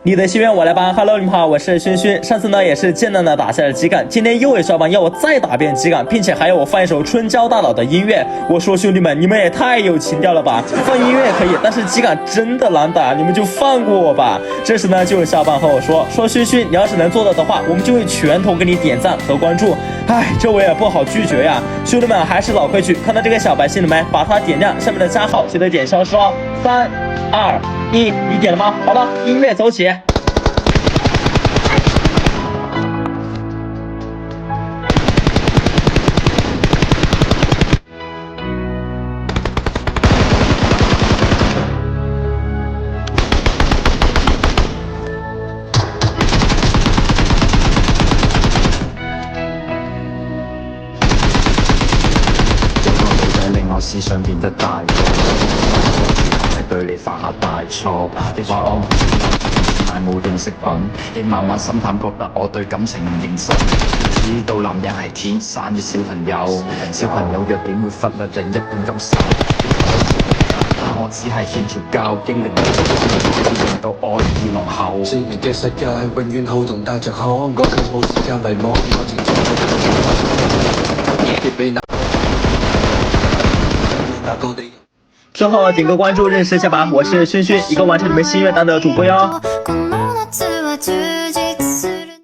你的心愿我来帮 ，Hello， 你们好，我是勋勋。上次呢也是艰难的打下了基杆，今天又有小伙伴要我再打遍基杆，并且还要我放一首春娇大佬的音乐。我说兄弟们，你们也太有情调了吧！放音乐可以，但是基杆真的难打，你们就放过我吧。这时呢，就有小伙伴和我说勋勋，你要是能做到的话，我们就会全头给你点赞和关注。哎，这我也不好拒绝呀。兄弟们还是老规矩，看到这个小白心了没？把它点亮，下面的加号记得点消失哦。3、2、1，你点了吗？好了，音乐走起。思想變得大個，係對你犯下大錯。你話我買冇用飾品，你慢慢心淡，覺得我對感情唔認真。知道男人係天生嘅小朋友，小朋友弱點會忽略另一半感受。我只係欠條教，經歷令到愛意落後。4年嘅世界永遠好動帶着可，我卻冇時間迷惘，我正在別被之後點個關注認識一下吧，我是勳勳，一個完成你們心願單的主播喲。